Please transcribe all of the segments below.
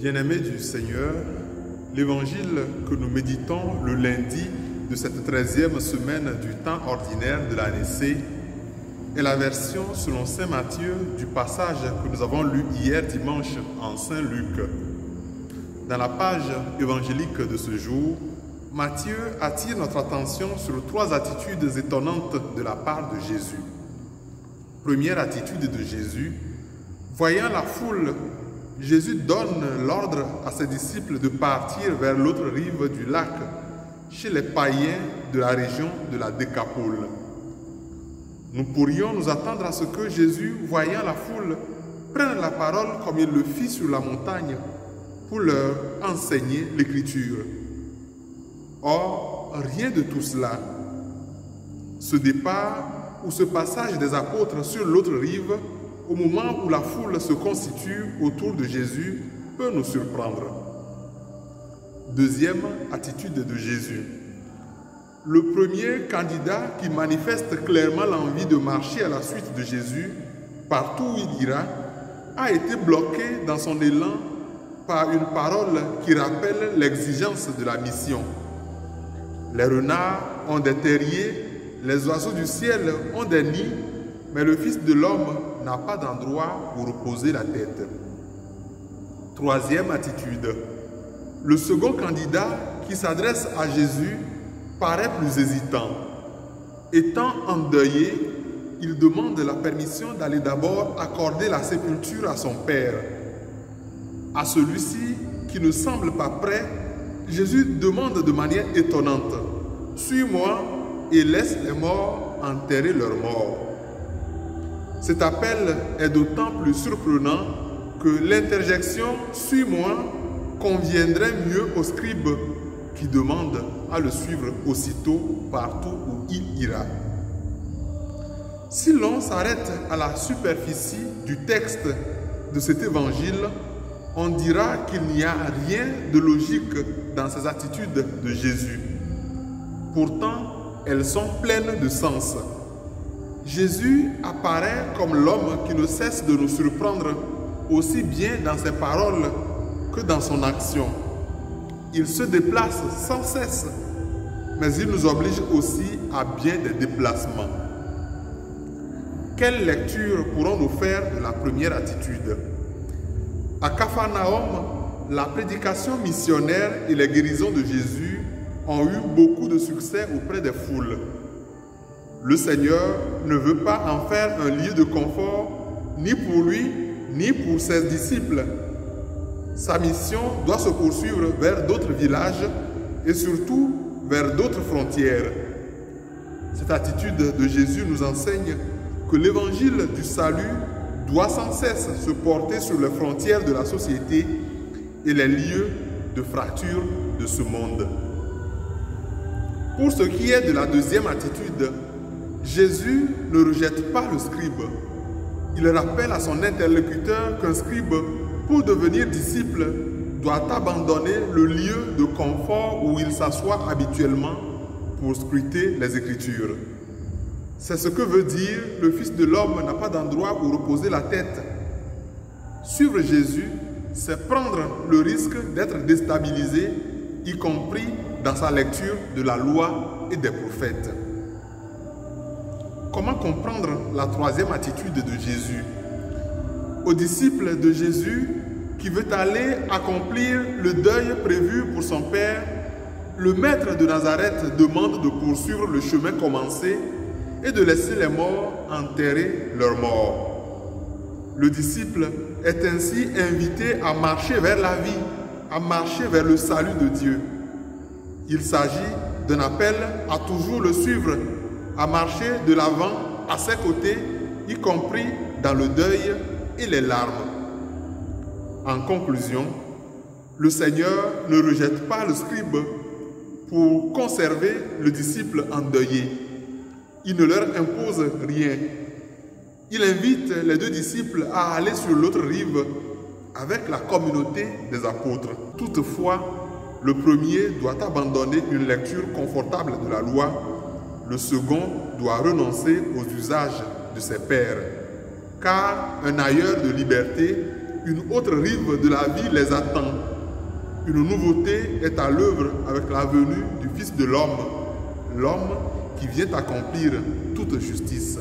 Bien-aimés du Seigneur, l'évangile que nous méditons le lundi de cette 13e semaine du temps ordinaire de l'année C est la version selon saint Matthieu du passage que nous avons lu hier dimanche en Saint Luc. Dans la page évangélique de ce jour, Matthieu attire notre attention sur trois attitudes étonnantes de la part de Jésus. Première attitude de Jésus, voyant la foule, Jésus donne l'ordre à ses disciples de partir vers l'autre rive du lac, chez les païens de la région de la Décapole. Nous pourrions nous attendre à ce que Jésus, voyant la foule, prenne la parole comme il le fit sur la montagne pour leur enseigner l'Écriture. Or, rien de tout cela. Ce départ ou ce passage des apôtres sur l'autre rive, au moment où la foule se constitue autour de Jésus, peut nous surprendre. Deuxième attitude de Jésus. Le premier candidat qui manifeste clairement l'envie de marcher à la suite de Jésus, partout où il ira, a été bloqué dans son élan par une parole qui rappelle l'exigence de la mission. Les renards ont des terriers, les oiseaux du ciel ont des nids, mais le Fils de l'homme n'a pas d'endroit où reposer la tête. Troisième attitude. Le second candidat qui s'adresse à Jésus paraît plus hésitant. Étant endeuillé, il demande la permission d'aller d'abord accorder la sépulture à son Père. À celui-ci, qui ne semble pas prêt, Jésus demande de manière étonnante « Suis-moi et laisse les morts enterrer leurs morts ». Cet appel est d'autant plus surprenant que l'interjection « Suis-moi » conviendrait mieux au scribe qui demande à le suivre aussitôt partout où il ira. Si l'on s'arrête à la superficie du texte de cet évangile, on dira qu'il n'y a rien de logique dans ces attitudes de Jésus. Pourtant, elles sont pleines de sens. Jésus apparaît comme l'homme qui ne cesse de nous surprendre aussi bien dans ses paroles que dans son action. Il se déplace sans cesse, mais il nous oblige aussi à bien des déplacements. Quelle lecture pourrons-nous faire de la première attitude? À Capharnaüm, la prédication missionnaire et les guérisons de Jésus ont eu beaucoup de succès auprès des foules. Le Seigneur ne veut pas en faire un lieu de confort, ni pour lui, ni pour ses disciples. Sa mission doit se poursuivre vers d'autres villages et surtout vers d'autres frontières. Cette attitude de Jésus nous enseigne que l'évangile du salut doit sans cesse se porter sur les frontières de la société et les lieux de fracture de ce monde. Pour ce qui est de la deuxième attitude, Jésus ne rejette pas le scribe. Il rappelle à son interlocuteur qu'un scribe, pour devenir disciple, doit abandonner le lieu de confort où il s'assoit habituellement pour scruter les Écritures. C'est ce que veut dire « le Fils de l'homme n'a pas d'endroit où reposer la tête ». Suivre Jésus, c'est prendre le risque d'être déstabilisé, y compris dans sa lecture de la loi et des prophètes. Comment comprendre la troisième attitude de Jésus? Au disciple de Jésus qui veut aller accomplir le deuil prévu pour son Père, le maître de Nazareth demande de poursuivre le chemin commencé et de laisser les morts enterrer leurs morts. Le disciple est ainsi invité à marcher vers la vie, à marcher vers le salut de Dieu. Il s'agit d'un appel à toujours le suivre, à marcher de l'avant à ses côtés, y compris dans le deuil et les larmes. En conclusion, le Seigneur ne rejette pas le scribe pour conserver le disciple endeuillé. Il ne leur impose rien. Il invite les deux disciples à aller sur l'autre rive avec la communauté des apôtres. Toutefois, le premier doit abandonner une lecture confortable de la loi. Le second doit renoncer aux usages de ses pairs. Car un ailleurs de liberté une autre rive de la vie les attend. Une nouveauté est à l'œuvre avec la venue du Fils de l'homme, l'homme qui vient accomplir toute justice.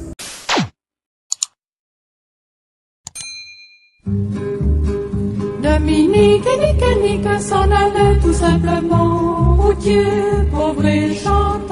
Dominique et Nick s'en allaient tout simplement. Oh Dieu, pauvre et chante.